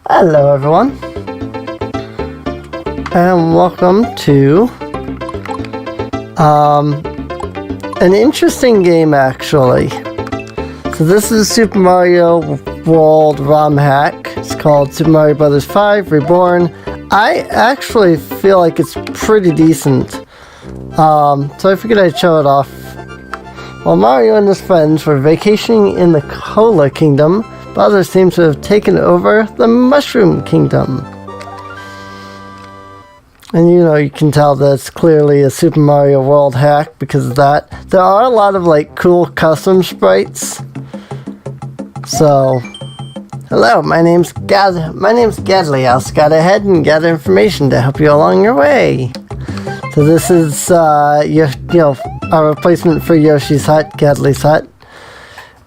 Hello everyone, and welcome to an interesting game actually. So this is Super Mario World ROM hack. It's called Super Mario Bros. 5 Reborn. I actually feel like it's pretty decent. So I figured I'd show it off. While Mario and his friends were vacationing in the Cola Kingdom, Bowser seems to have taken over the Mushroom Kingdom. And you can tell that it's clearly a Super Mario World hack because of that. There are a lot of cool custom sprites. So, hello, my name's Gadley. I'll scout ahead and gather information to help you along your way. So this is a replacement for Yoshi's Hut, Gadley's Hut.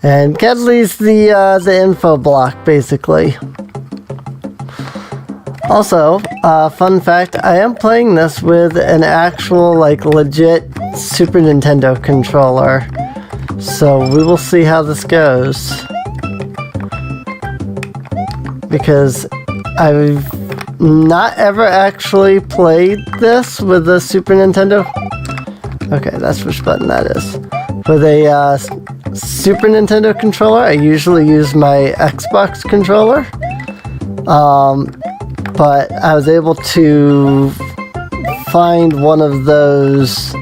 And Gadley's the info block, basically. Also, fun fact, I am playing this with an actual, legit Super Nintendo controller. So we will see how this goes. Because I've not ever actually played this with a Super Nintendo. Okay, that's which button that is. With a Super Nintendo controller, I usually use my Xbox controller. But I was able to find one of those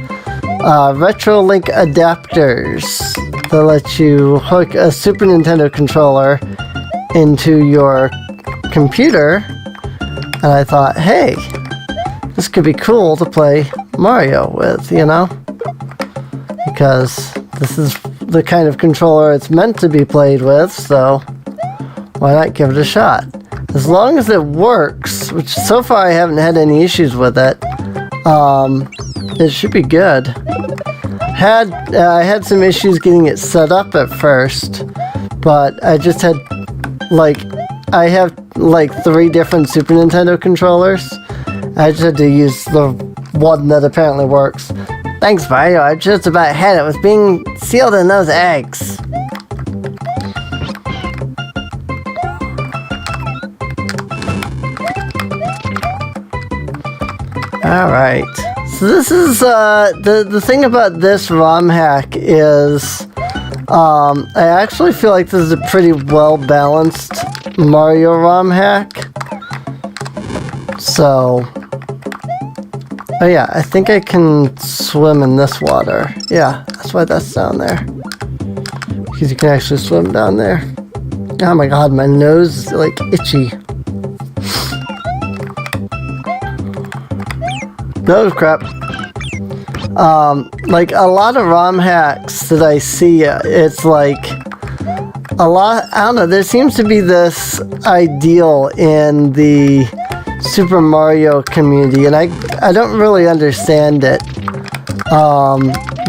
RetroLink adapters that let you hook a Super Nintendo controller into your computer. And I thought, hey, this could be cool to play Mario with, because this is the kind of controller it's meant to be played with, so why not give it a shot? As long as it works, which so far I haven't had any issues with it, it should be good. I had some issues getting it set up at first, but I just had I have 3 different Super Nintendo controllers. I just had to use the one that apparently works. Thanks, Mario. I just about had it with being sealed in those eggs. Alright. So this is, the thing about this ROM hack is, I actually feel like this is a pretty well-balanced Mario ROM hack. So, oh yeah, I think I can swim in this water. Yeah, that's why that's down there. Because you can actually swim down there. Oh my god, my nose is itchy. Nose crap. A lot of ROM hacks that I see, it's a lot, I don't know, there seems to be this ideal in the Super Mario community, and I don't really understand it,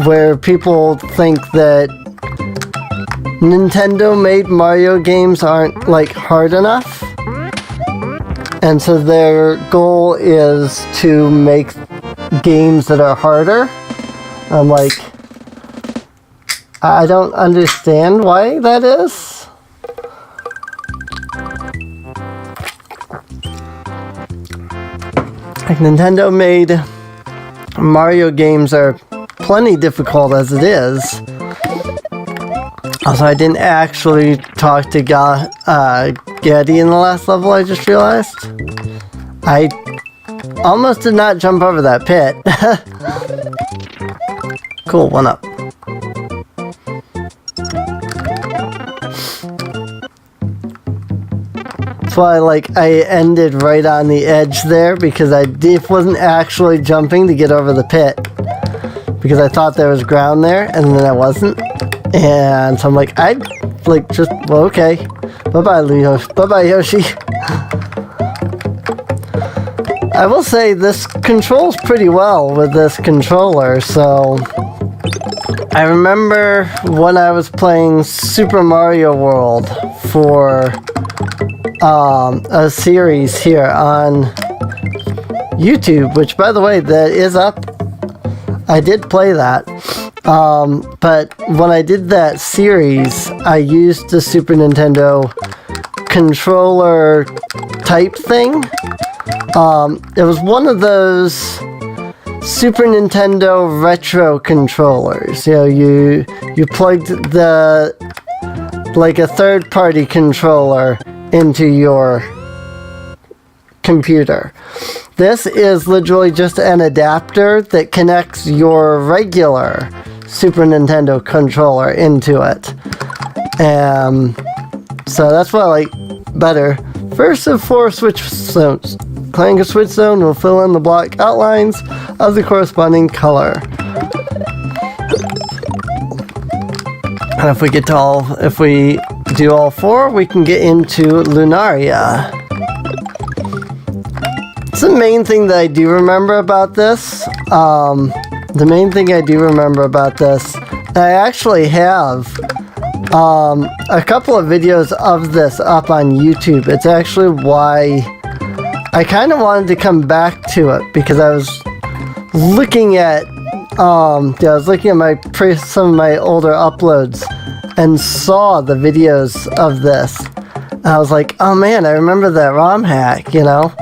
where people think that Nintendo made Mario games aren't hard enough, and so their goal is to make games that are harder. I'm I don't understand why that is. Nintendo made Mario games are plenty difficult as it is. Also, I didn't actually talk to Gaddy in the last level, I just realized. I almost did not jump over that pit. Cool, 1-up. That's why I ended right on the edge there, because I wasn't actually jumping to get over the pit, because I thought there was ground there and then I wasn't, and so I'm okay, bye-bye Leo, bye-bye Yoshi. I will say this controls pretty well with this controller. So I remember when I was playing Super Mario World for a series here on YouTube, which by the way, that is up. I did play that. But when I did that series, I used the Super Nintendo controller type thing. It was one of those Super Nintendo retro controllers. You know, you plugged like a third-party controller into your computer. This is literally just an adapter that connects your regular Super Nintendo controller into it. So that's what I like better. First of 4 switch zones. Playing a switch zone will fill in the block outlines of the corresponding color. And if we do all 4, we can get into Lunaria. It's the main thing that I do remember about this. I actually have a couple of videos of this up on YouTube. It's actually why I kind of wanted to come back to it, because I was looking at some of my older uploads and saw the videos of this. And I was like, oh man, I remember that ROM hack, you know?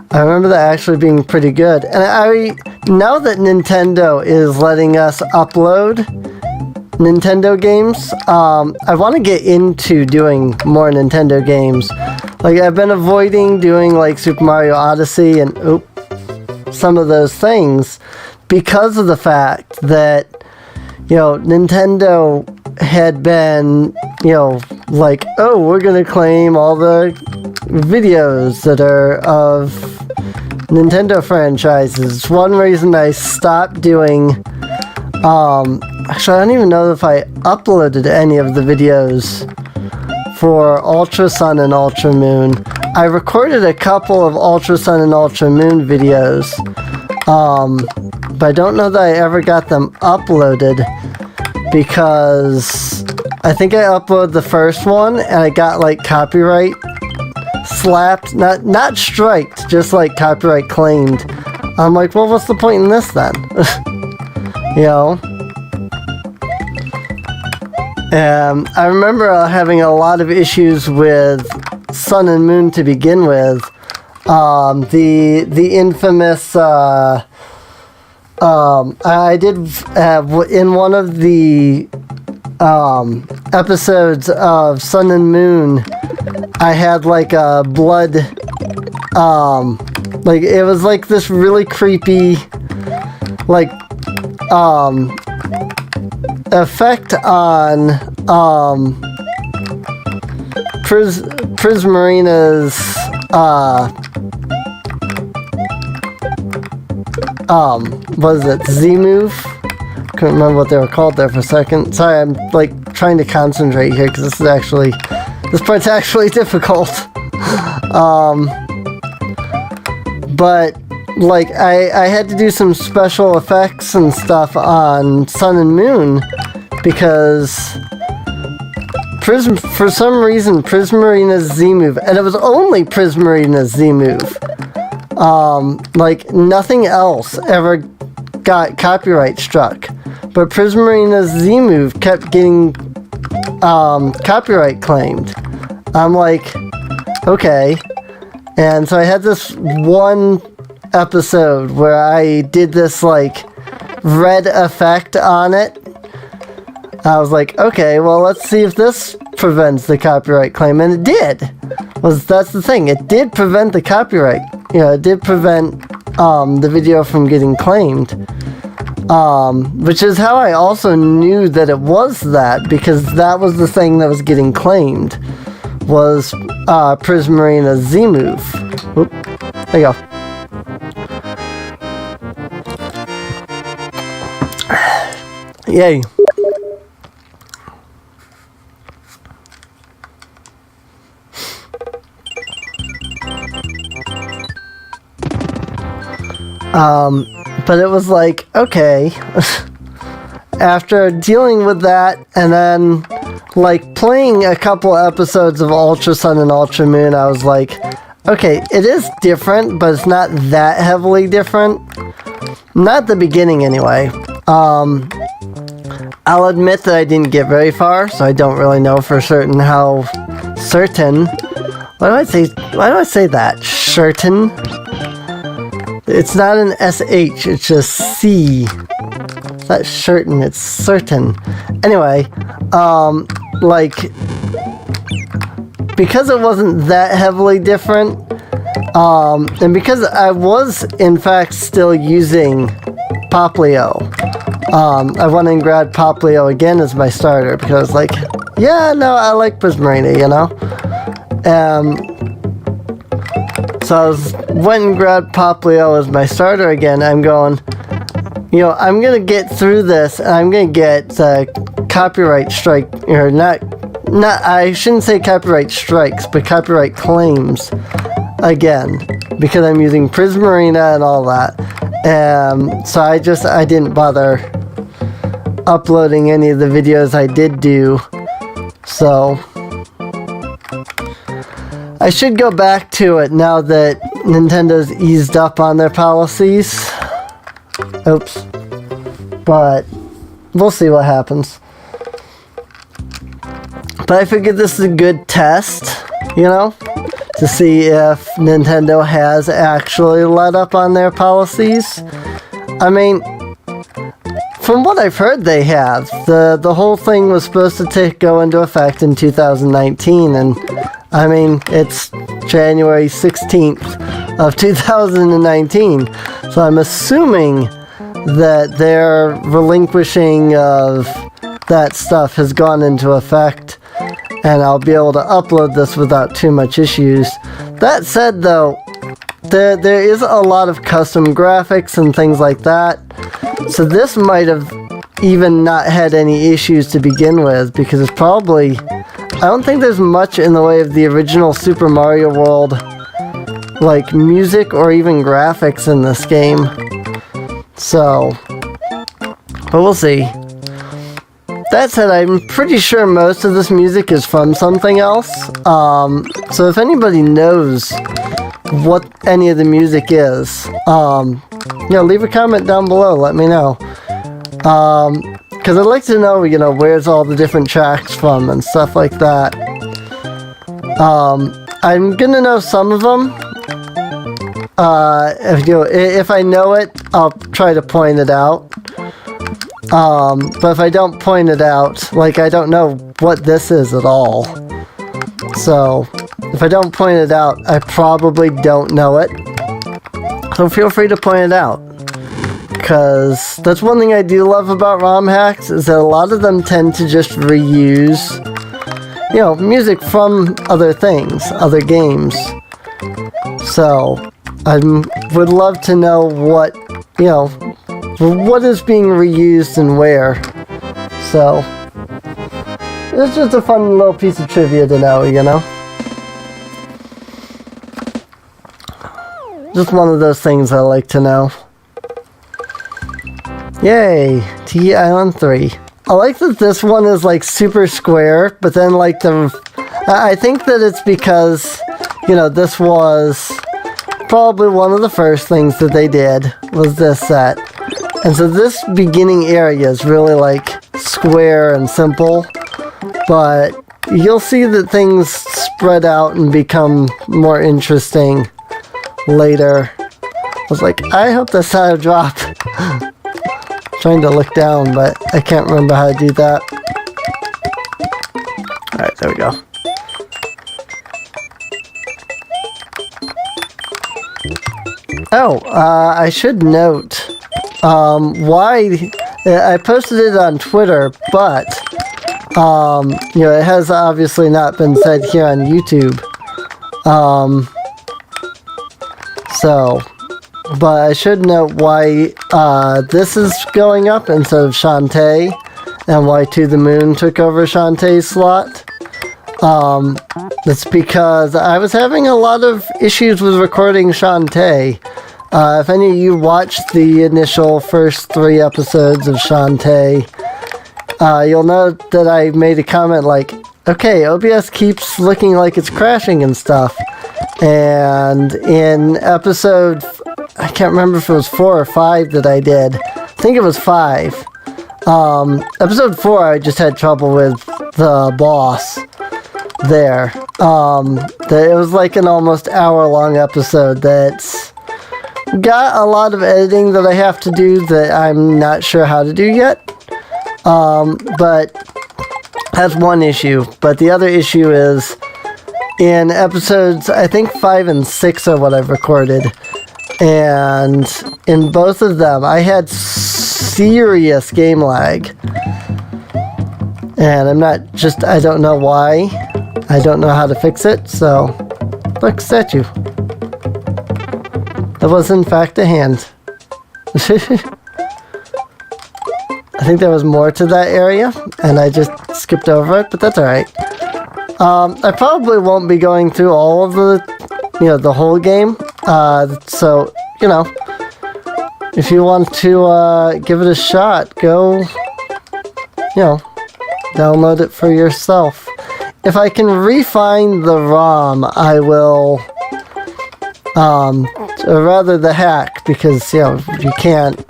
I remember that actually being pretty good. And now that Nintendo is letting us upload Nintendo games, I want to get into doing more Nintendo games. Like, I've been avoiding doing like Super Mario Odyssey and some of those things because of the fact that, you know, Nintendo had been, you know, like, oh, we're going to claim all the videos that are of Nintendo franchises. One reason I stopped doing, actually, I don't even know if I uploaded any of the videos for Ultra Sun and Ultra Moon. I recorded a couple of Ultra Sun and Ultra Moon videos, but I don't know that I ever got them uploaded, because I think I uploaded the first one and I got like copyright slapped, not striked, just like copyright claimed. I'm like, well, what's the point in this then? You know? I remember having a lot of issues with Sun and Moon to begin with. The infamous, I did in one of the episodes of Sun and Moon, I had like a blood, like it was like this really creepy, like, effect on Prismarina's what is it, Z-move? Couldn't remember what they were called there for a second. Sorry, I'm like trying to concentrate here because this part's actually difficult. But like I had to do some special effects and stuff on Sun and Moon because for some reason Prismarina's Z-move, and it was only Prismarina's Z-move, like nothing else ever got copyright struck, but Prismarina's Z-move kept getting copyright claimed. I'm like, okay. And so I had this one episode where I did this like red effect on it. I was like, okay, well, let's see if this prevents the copyright claim, and it did. That's the thing, it did prevent the copyright. You know, it did prevent the video from getting claimed. Which is how I also knew that it was that, because that was the thing that was getting claimed, was Prismarina's Z-move. Oop, there you go. Yay. But it was like, okay, after dealing with that and then like playing a couple episodes of Ultra Sun and Ultra Moon, I was like, okay, it is different, but it's not that heavily different. Not the beginning anyway. I'll admit that I didn't get very far, so I don't really know for certain how certain. Why do I say that? Certain. It's not an SH, it's just C. It's not certain, it's certain. Anyway, like, because it wasn't that heavily different, and because I was, in fact, still using Poplio, I went and grabbed Poplio again as my starter, because, like, yeah, no, I like Prismarina, you know? So I went and grabbed Poplio as my starter again. I'm going, you know, I'm going to get through this, and I'm going to get copyright strike, or not, I shouldn't say copyright strikes, but copyright claims again, because I'm using Prismarina and all that. So I didn't bother uploading any of the videos I did do. So I should go back to it now that Nintendo's eased up on their policies. Oops. But we'll see what happens. But I figured this is a good test, you know, to see if Nintendo has actually let up on their policies. I mean, from what I've heard, they have. The whole thing was supposed to go into effect in 2019, and I mean, it's January 16th of 2019, so I'm assuming that their relinquishing of that stuff has gone into effect, and I'll be able to upload this without too much issues. That said, though, there is a lot of custom graphics and things like that, so this might have even not had any issues to begin with, because it's probably, I don't think there's much in the way of the original Super Mario World, like music or even graphics in this game. So, but we'll see. That said, I'm pretty sure most of this music is from something else. So if anybody knows what any of the music is, you know, leave a comment down below, let me know. Because I'd like to know, you know, where's all the different tracks from and stuff like that. I'm gonna know some of them. If I know it, I'll try to point it out. But if I don't point it out, like, I don't know what this is at all. So, if I don't point it out, I probably don't know it. So feel free to point it out. Because that's one thing I do love about ROM hacks, is that a lot of them tend to just reuse, you know, music from other things, other games. So, I would love to know what, you know, what is being reused and where. So, it's just a fun little piece of trivia to know, you know? Just one of those things I like to know. Yay! T Island 3. I like that this one is like super square, but then like I think that it's because, you know, this was probably one of the first things that they did, was this set. And so this beginning area is really like square and simple, but you'll see that things spread out and become more interesting later. I was like, I hope that's how I drop. Trying to look down, but I can't remember how to do that. Alright, there we go. Oh, I should note why I posted it on Twitter, but you know, it has obviously not been said here on YouTube. But I should note why this is going up instead of Shantae, and why To the Moon took over Shantae's slot. It's because I was having a lot of issues with recording Shantae. If any of you watched the initial first 3 episodes of Shantae, you'll note that I made a comment like, okay, OBS keeps looking like it's crashing and stuff. And in episode, I can't remember if it was 4 or 5 that I did. I think it was 5. Episode 4, I just had trouble with the boss there. That it was like an almost hour-long episode that's got a lot of editing that I have to do that I'm not sure how to do yet. But that's one issue. But the other issue is in episodes, I think 5 and 6 are what I've recorded. And in both of them, I had serious game lag. And I don't know why. I don't know how to fix it, so look, statue. That was in fact a hand. I think there was more to that area, and I just skipped over it, but that's alright. I probably won't be going through all of the whole game. So, if you want to give it a shot, go, download it for yourself. If I can refine the ROM, I will, or rather the hack, because, you can't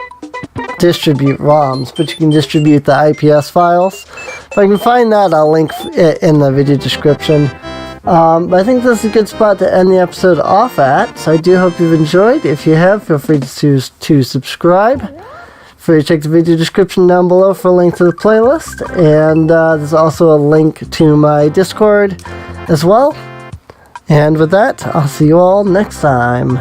distribute ROMs, but you can distribute the IPS files. If I can find that, I'll link it in the video description. But I think this is a good spot to end the episode off at, so I do hope you've enjoyed. If you have, feel free to subscribe. Feel free to check the video description down below for a link to the playlist, and there's also a link to my Discord as well. And with that, I'll see you all next time.